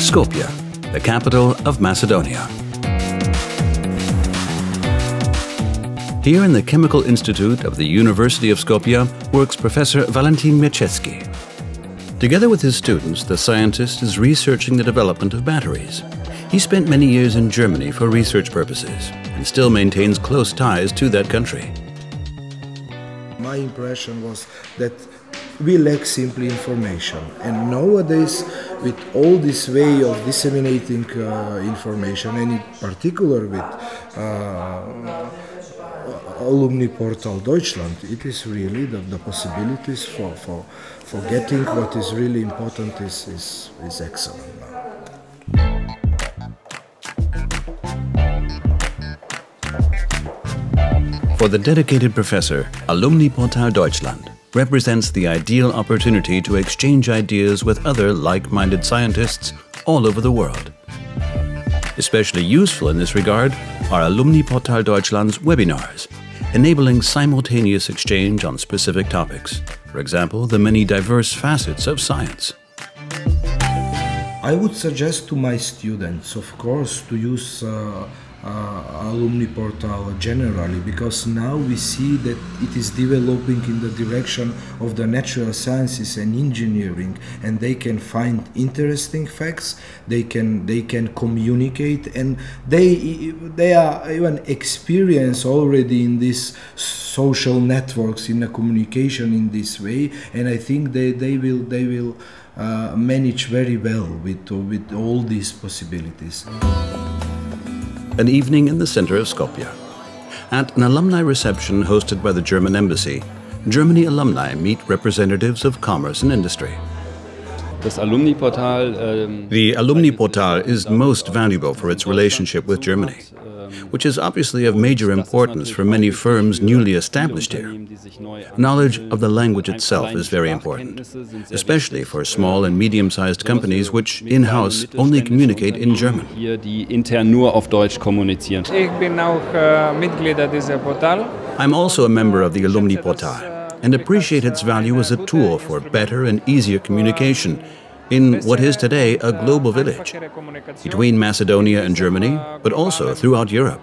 Skopje, the capital of Macedonia. Here in the Chemical Institute of the University of Skopje works Professor Valentin Mieczewski. Together with his students, the scientist is researching the development of batteries. He spent many years in Germany for research purposes and still maintains close ties to that country. My impression was that we lack simply information, and nowadays with all this way of disseminating information, and in particular with Alumniportal Deutschland, it is really the possibilities for getting what is really important is excellent now. For the dedicated professor, Alumniportal Deutschland represents the ideal opportunity to exchange ideas with other like-minded scientists all over the world. Especially useful in this regard are Alumniportal Deutschland's webinars, enabling simultaneous exchange on specific topics. For example, the many diverse facets of science. I would suggest to my students, of course, to use Alumniportal generally, because now we see that it is developing in the direction of the natural sciences and engineering, and they can find interesting facts, they can communicate, and they are even experienced already in these social networks, in the communication in this way, and I think they will manage very well with all these possibilities. An evening in the center of Skopje. At an alumni reception hosted by the German embassy, Germany alumni meet representatives of commerce and industry. The Alumniportal is most valuable for its relationship with Germany, which is obviously of major importance for many firms newly established here. Knowledge of the language itself is very important, especially for small and medium-sized companies which, in-house, only communicate in German. I'm also a member of the Alumniportal and appreciate its value as a tool for better and easier communication in what is today a global village, between Macedonia and Germany, but also throughout Europe.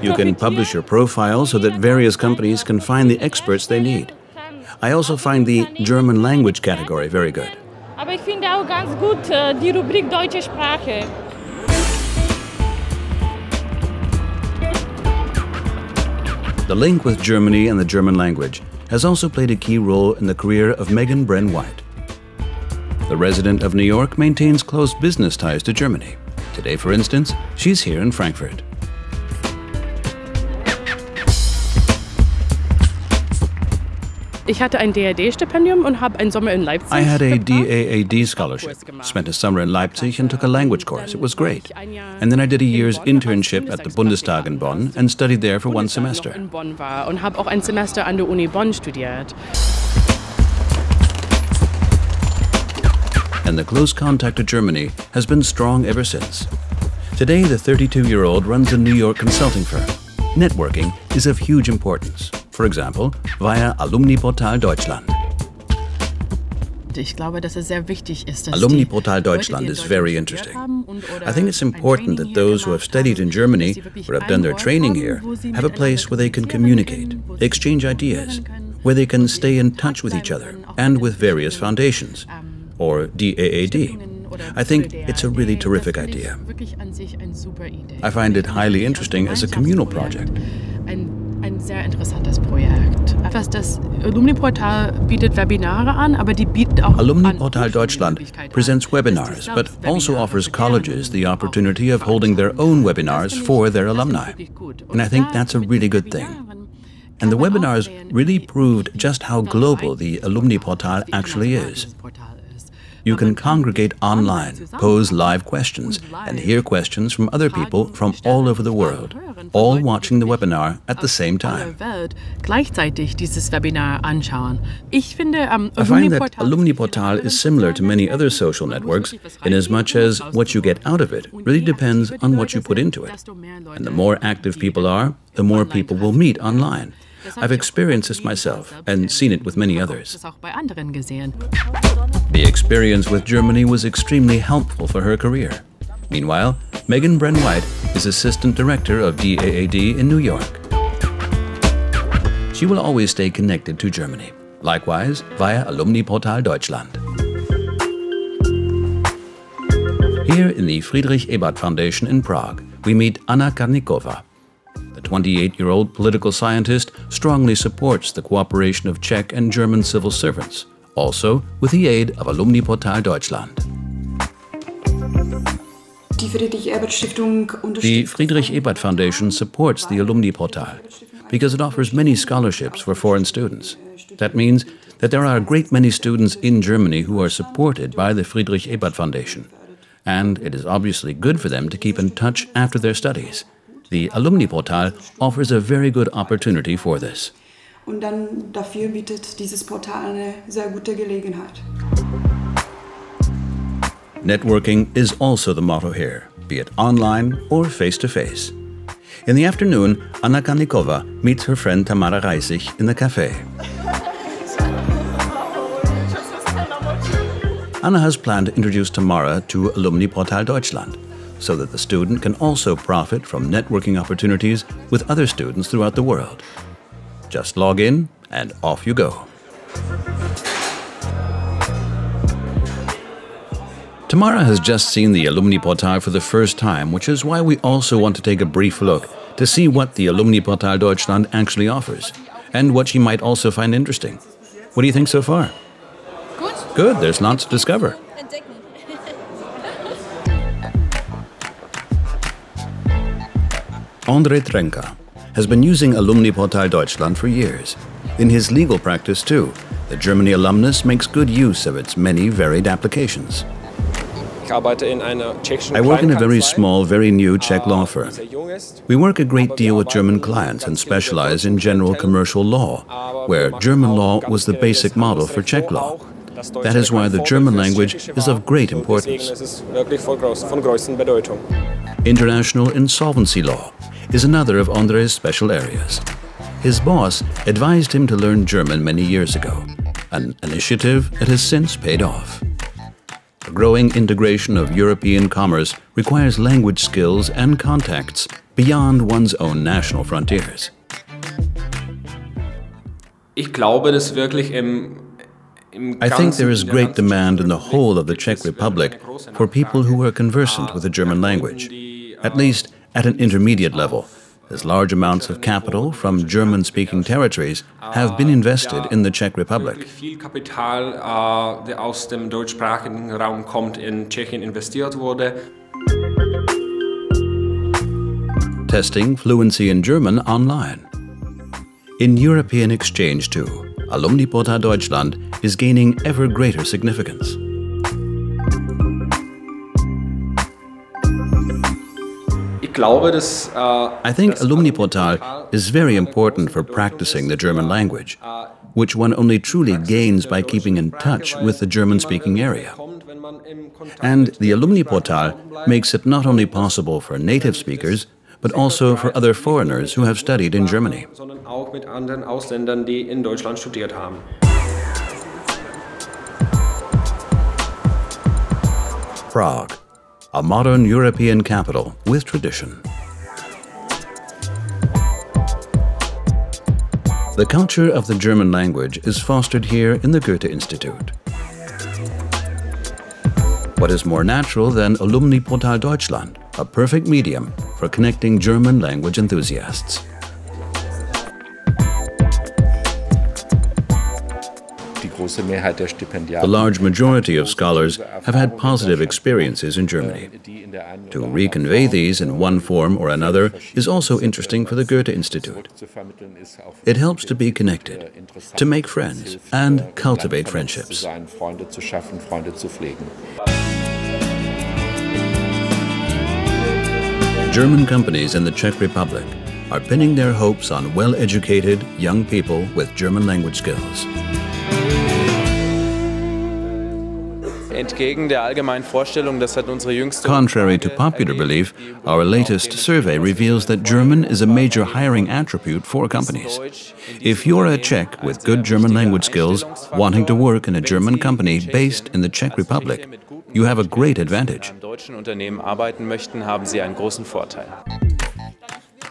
You can publish your profile so that various companies can find the experts they need. I also find the German language category very good. Aber ich finde auch ganz gut die Rubrik Deutsche Sprache. The link with Germany and the German language has also played a key role in the career of Bren White. The resident of New York maintains close business ties to Germany. Today, for instance, she's here in Frankfurt. I had a DAAD scholarship, spent a summer in Leipzig and took a language course. It was great. And then I did a year's internship at the Bundestag in Bonn and studied there for one semester. And the close contact to Germany has been strong ever since. Today, the 32-year-old runs a New York consulting firm. Networking is of huge importance, for example, via Alumniportal Deutschland. Alumniportal Deutschland is very interesting. I think it's important that those who have studied in Germany or have done their training here have a place where they can communicate, exchange ideas, where they can stay in touch with each other and with various foundations, or DAAD. I think it's a really terrific idea. I find it highly interesting as a communal project. Alumniportal Deutschland presents webinars, but also offers colleges the opportunity of holding their own webinars for their alumni. And I think that's a really good thing. And the webinars really proved just how global the Alumniportal actually is. You can congregate online, pose live questions, and hear questions from other people from all over the world, all watching the webinar at the same time. I find that Alumniportal is similar to many other social networks in as much as what you get out of it really depends on what you put into it. And the more active people are, the more people will meet online. I've experienced this myself and seen it with many others. The experience with Germany was extremely helpful for her career. Meanwhile, Bren is Assistant Director of DAAD in New York. She will always stay connected to Germany, likewise via Alumniportal Deutschland. Here in the Friedrich Ebert Foundation in Prague, we meet Anna Kournikova. The 28-year-old political scientist strongly supports the cooperation of Czech and German civil servants, also with the aid of Alumniportal Deutschland. The Friedrich Ebert Foundation supports the Alumniportal because it offers many scholarships for foreign students. That means that there are a great many students in Germany who are supported by the Friedrich Ebert Foundation. And it is obviously good for them to keep in touch after their studies. The Alumniportal offers a very good opportunity for this. Networking is also the motto here, be it online or face-to-face. In the afternoon, Anna Kournikova meets her friend Tamara Isaac in the cafe. Anna has planned to introduce Tamara to Alumniportal Deutschland, so that the student can also profit from networking opportunities with other students throughout the world. Just log in and off you go. Tamara has just seen the Alumniportal for the first time, which is why we also want to take a brief look to see what the Alumniportal Deutschland actually offers, and what she might also find interesting. What do you think so far? Good, there's lots to discover. Thanka has been using Alumniportal Deutschland for years. In his legal practice too, the Germany alumnus makes good use of its many varied applications. I work in a very small, very new Czech law firm. We work a great deal with German clients and specialize in general commercial law, where German law was the basic model for Czech law. That is why the German language is of great importance. International insolvency law is another of Andre's special areas. His boss advised him to learn German many years ago, an initiative that has since paid off. The growing integration of European commerce requires language skills and contacts beyond one's own national frontiers. I think there is great demand in the whole of the Czech Republic for people who are conversant with the German language, at least at an intermediate level, as large amounts of capital from German-speaking territories have been invested in the Czech Republic. Testing fluency in German online. In European exchange too, Alumniportal Deutschland is gaining ever greater significance. I think Alumniportal is very important for practicing the German language, which one only truly gains by keeping in touch with the German-speaking area. And the Alumniportal makes it not only possible for native speakers, but also for other foreigners who have studied in Germany. Prague, a modern European capital with tradition. The culture of the German language is fostered here in the Goethe-Institut. What is more natural than Alumniportal Deutschland, a perfect medium for connecting German language enthusiasts? The large majority of scholars have had positive experiences in Germany. To reconvey these in one form or another is also interesting for the Goethe-Institut. It helps to be connected, to make friends, and cultivate friendships. German companies in the Czech Republic are pinning their hopes on well-educated young people with German language skills. Contrary to popular belief, our latest survey reveals that German is a major hiring attribute for companies. If you're a Czech with good German language skills, wanting to work in a German company based in the Czech Republic, you have a great advantage.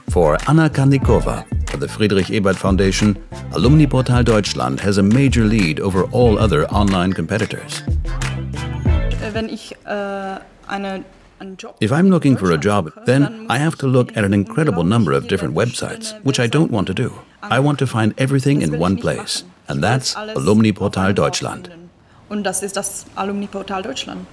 For Anna Kournikova, for the Friedrich Ebert Foundation, Alumniportal Deutschland has a major lead over all other online competitors. If I'm looking for a job, then I have to look at an incredible number of different websites, which I don't want to do. I want to find everything in one place, and that's Alumniportal Deutschland. Und das ist das Alumniportal Deutschland.